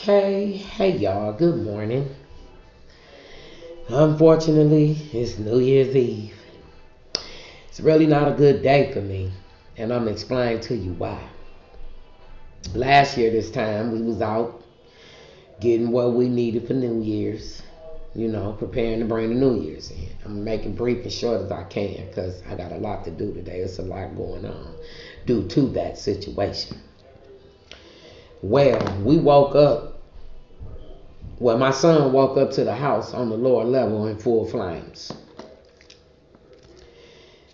Hey y'all, good morning. Unfortunately, it's New Year's Eve. It's really not a good day for me, and I'm explaining to you why. Last year this time we was out getting what we needed for New Year's, preparing to bring the New Year's in. I'm making brief and short as I can because I got a lot to do today. It's a lot going on due to that situation. Well, we woke up. Well, my son woke up to the house on the lower level in full flames.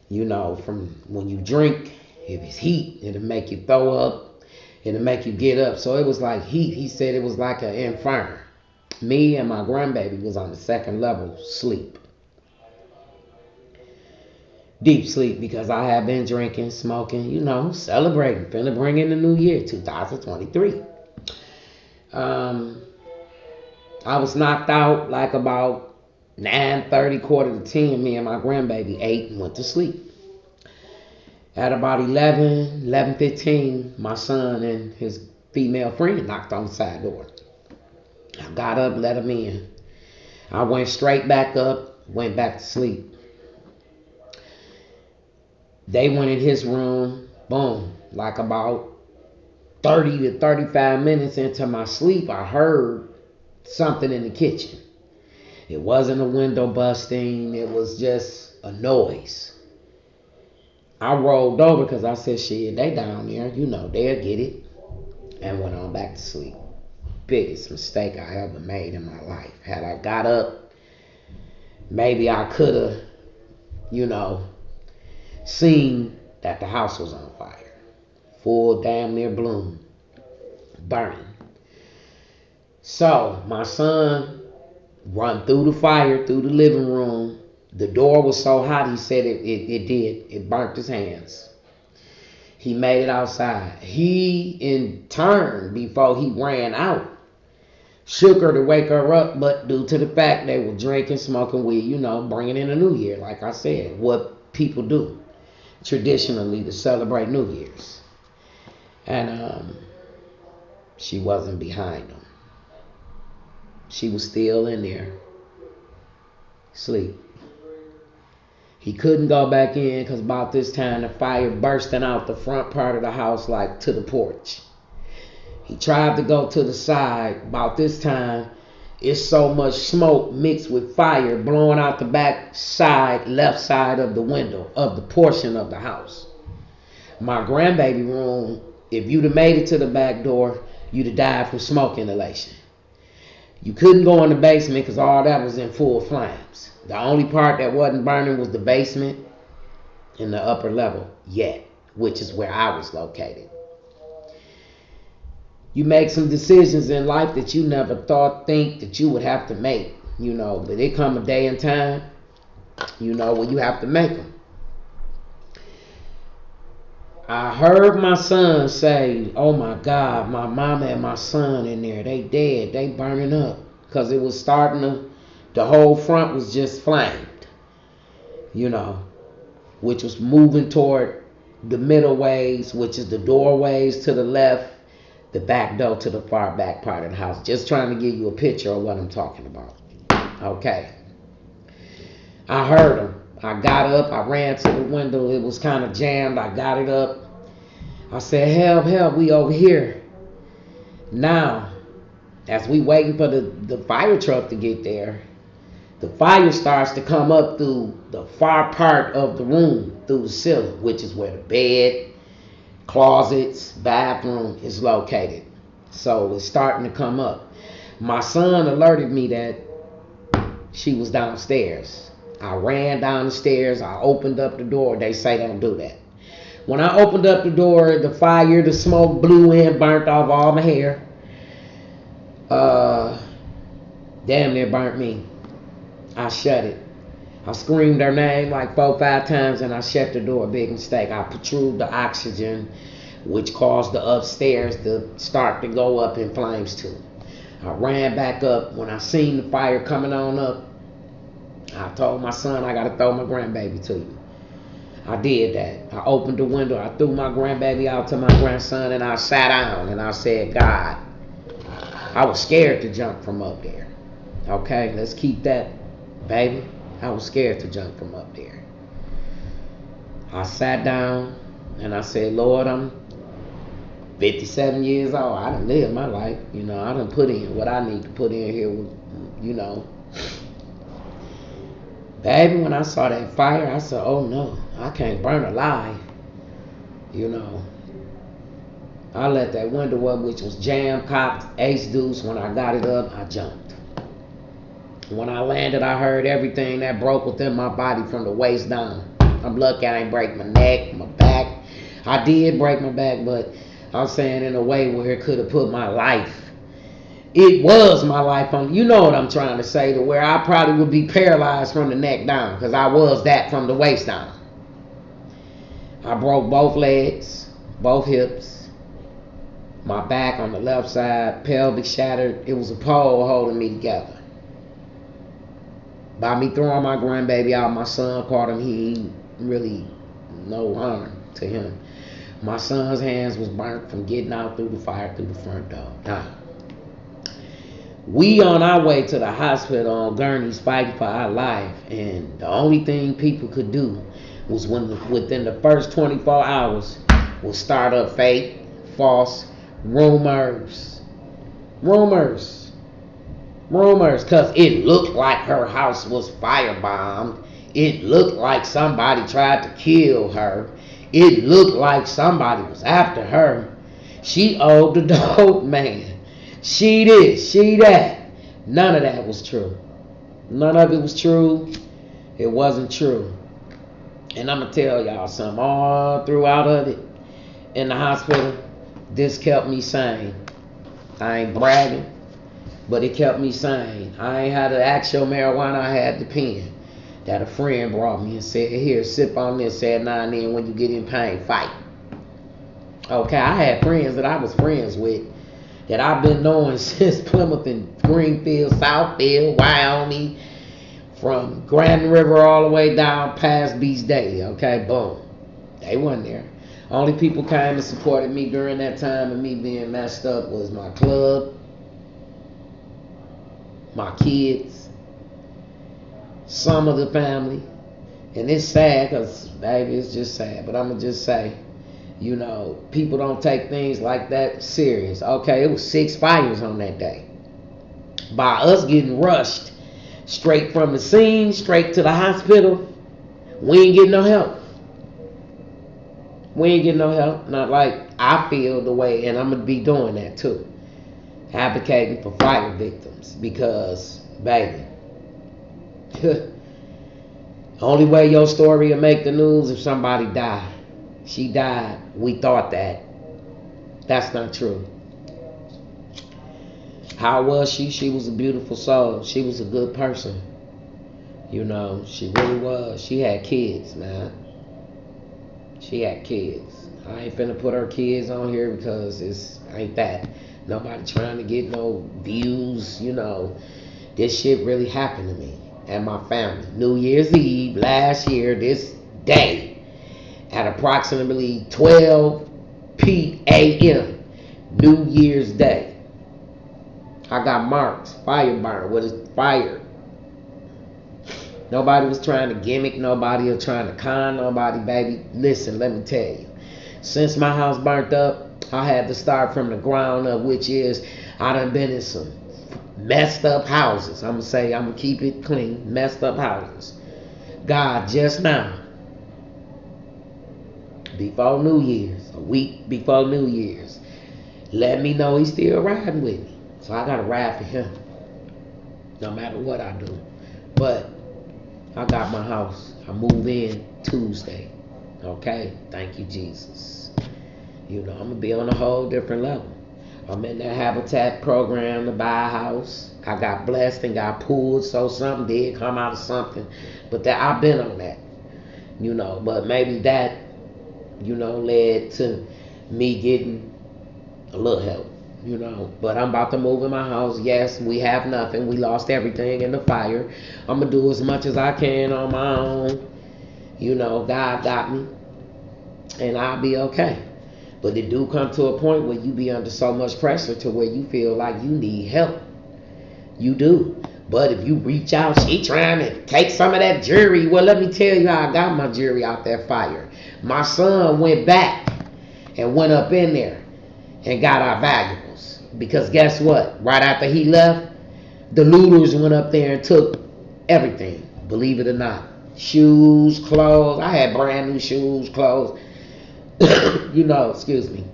From when you drink, if it's heat, it'll make you throw up. It'll make you get up. So it was like heat. He said it was like an inferno. Me and my grandbaby was on the second level sleep. Deep sleep because I have been drinking, smoking, celebrating. Finna bring in the new year, 2023. I was knocked out like about 9:30, quarter to 10. Me and my grandbaby ate and went to sleep. At about 11:15, my son and his female friend knocked on the side door. I got up, let them in. I went straight back up, went back to sleep. They went in his room, boom, like about 30 to 35 minutes into my sleep, I heard something in the kitchen. It wasn't a window busting. It was just a noise. I rolled over because I said, shit, they down there. They'll get it. And went on back to sleep. Biggest mistake I ever made in my life. Had I got up, maybe I could have, seen that the house was on fire. Full damn near bloom. Burning. So my son run through the fire, through the living room. The door was so hot, he said it burnt his hands. He made it outside. He, in turn, before he ran out, shook her to wake her up, but due to the fact they were drinking, smoking weed, bringing in a new year, like I said, what people do traditionally to celebrate New Year's. And she wasn't behind him. She was still in there, sleep. He couldn't go back in because about this time the fire bursting out the front part of the house like to the porch. He tried to go to the side. About this time, it's so much smoke mixed with fire blowing out the back side, left side of the window of the portion of the house. My grandbaby room, if you'd have made it to the back door, you'd have died from smoke inhalation. You couldn't go in the basement because all that was in full flames. The only part that wasn't burning was the basement and the upper level yet, which is where I was located. You make some decisions in life that you never think that you would have to make, but it come a day and time, when you have to make them. I heard my son say, oh my God, my mama and my son in there, they dead, they burning up. Because it was starting to, the whole front was just flamed, which was moving toward the middle ways, which is the doorways to the left, the back door to the far back part of the house. Just trying to give you a picture of what I'm talking about. Okay. I heard him. I got up, I ran to the window, it was kind of jammed, I got it up. I said, help, we over here. Now, as we waiting for the fire truck to get there, the fire starts to come up through the far part of the room, through the ceiling, which is where the bed, closets, bathroom is located. So it's starting to come up. My son alerted me that she was downstairs. I ran down the stairs. I opened up the door. They say don't do that. When I opened up the door, the fire, the smoke blew in, burnt off all my hair. Damn near burnt me. I shut it. I screamed her name like 4 or 5 times and I shut the door. Big mistake. I protrude the oxygen, which caused the upstairs to start to go up in flames too. I ran back up. When I seen the fire coming on up, I told my son I gotta throw my grandbaby to you. I did that. I opened the window. I threw my grandbaby out to my grandson and I sat down and I said, God, I was scared to jump from up there. Okay, let's keep that, baby. I was scared to jump from up there. I sat down and I said, Lord, I'm 57 years old. I done lived my life. You know, I done put in what I need to put in here. You know, baby, when I saw that fire, I said, oh no, I can't burn alive. You know, I let that window up, which was jam, cocked, ace deuce. When I got it up, I jumped. When I landed, I heard everything that broke within my body from the waist down. I'm lucky I ain't break my neck, my back. I did break my back, but I'm saying in a way where it could have put my life. It was my life on, you know what I'm trying to say, to where I probably would be paralyzed from the neck down, because I was that from the waist down. I broke both legs, both hips, my back on the left side, pelvic shattered. It was a pole holding me together. By me throwing my grandbaby out, my son caught him. He really no harm to him. My son's hands was burnt from getting out through the fire through the front door. Now, we on our way to the hospital on gurneys fighting for our life, and the only thing people could do was within the first 24 hours was start up fake, false rumors, because it looked like her house was firebombed. It looked like somebody tried to kill her. It looked like somebody was after her. She owed the dope man. She this, she that. None of that was true. None of it was true. It wasn't true. And I'm going to tell y'all something. All throughout of it, in the hospital, this kept me sane. I ain't bragging, but it kept me sane. I ain't had the actual marijuana. I had the pen that a friend brought me and said, here, sip on this. Said, now and then when you get in pain, fight. Okay, I had friends that I was friends with that I've been knowing since Plymouth and Greenfield, Southfield, Wyoming, from Grand River all the way down past Beach Daily. Okay, boom. They wasn't there. Only people came and supported me during that time of me being messed up was my club, my kids, some of the family. And it's sad because, baby, it's just sad. But I'm going to just say, you know, people don't take things like that serious. Okay, it was 6 fires on that day. By us getting rushed straight from the scene, straight to the hospital, we ain't getting no help. We ain't getting no help. Not like I feel the way, and I'm going to be doing that too. Advocating for fire victims. Because, baby, only way your story will make the news if somebody died. She died. We thought that. That's not true. How was she? She was a beautiful soul. She was a good person. You know, she really was. She had kids, man. She had kids. I ain't finna put her kids on here because it's ain't that. Nobody trying to get no views, you know. This shit really happened to me and my family. New Year's Eve last year, this day, at approximately 12 p.m. New Year's Day. I got marked, fire burn, with a fire. Nobody was trying to gimmick nobody or trying to con nobody, baby. Listen, let me tell you. Since my house burnt up, I had to start from the ground up, which is I done been in some messed up houses. I'm going to keep it clean. Messed up houses. God, just now, before New Year's, a week before New Year's, let me know he's still riding with me. So I got to ride for him, no matter what I do. But I got my house. I move in Tuesday. Okay? Thank you, Jesus. You know, I'm going to be on a whole different level. I'm in that Habitat program to buy a house. I got blessed and got pulled, so something did come out of something. But that I've been on that. You know, but maybe that, you know, led to me getting a little help, you know. But I'm about to move in my house. Yes, we have nothing. We lost everything in the fire. I'm going to do as much as I can on my own. You know, God got me. And I'll be okay. But it do come to a point where you be under so much pressure to where you feel like you need help. You do. But if you reach out, she trying to take some of that jewelry. Well, let me tell you how I got my jewelry out that fire. My son went back and went up in there and got our valuables. Because guess what? Right after he left, the looters went up there and took everything. Believe it or not. Shoes, clothes. I had brand new shoes, clothes. Excuse me.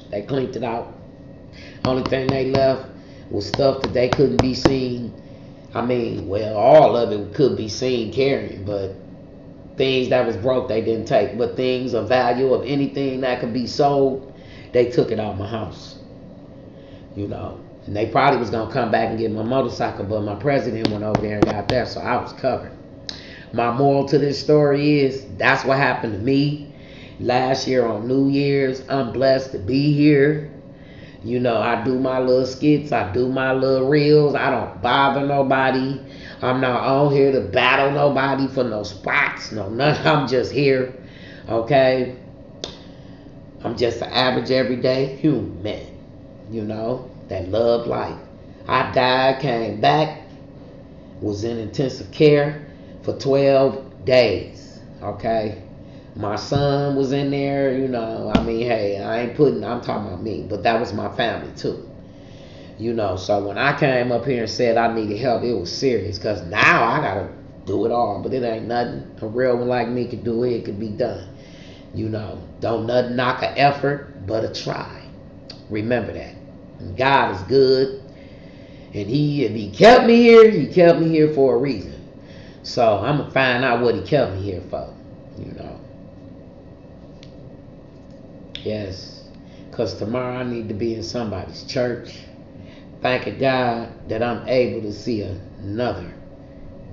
They cleaned it out. Only thing they left was stuff that they couldn't be seen. All of it could be seen carrying, but things that was broke they didn't take. But things of value, of anything that could be sold, they took it out of my house. And they probably was gonna come back and get my motorcycle, but my president went over there and got that, so I was covered. My moral to this story is that's what happened to me last year on New Year's. I'm blessed to be here. I do my little skits, I do my little reels. I don't bother nobody. I'm not on here to battle nobody for no spots, no nothing. I'm just here, okay? I'm just an average everyday human, that love life. I died, came back, was in intensive care for 12 days, okay? My son was in there, hey, I'm talking about me, but that was my family too. So when I came up here and said I needed help, it was serious, because now I gotta do it all, but it ain't nothing. A real one like me could do it, it could be done. Don't nothing knock an effort, but a try. Remember that. And God is good, and if he kept me here, he kept me here for a reason. So I'm gonna find out what he kept me here for, Yes, because tomorrow I need to be in somebody's church, thanking God that I'm able to see another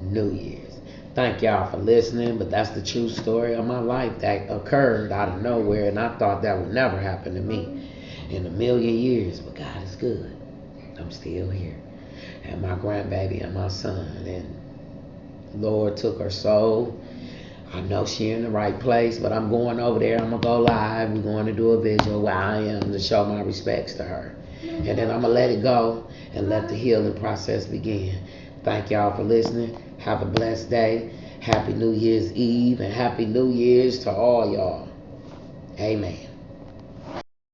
New Year's. Thank y'all for listening, but that's the true story of my life that occurred out of nowhere, and I thought that would never happen to me in a million years, but God is good. I'm still here, and my grandbaby and my son, and Lord took her soul. I know she in the right place, but I'm going over there. I'm going to go live. We're going to do a visual where I am to show my respects to her. And then I'm going to let it go and let the healing process begin. Thank y'all for listening. Have a blessed day. Happy New Year's Eve and Happy New Year's to all y'all. Amen.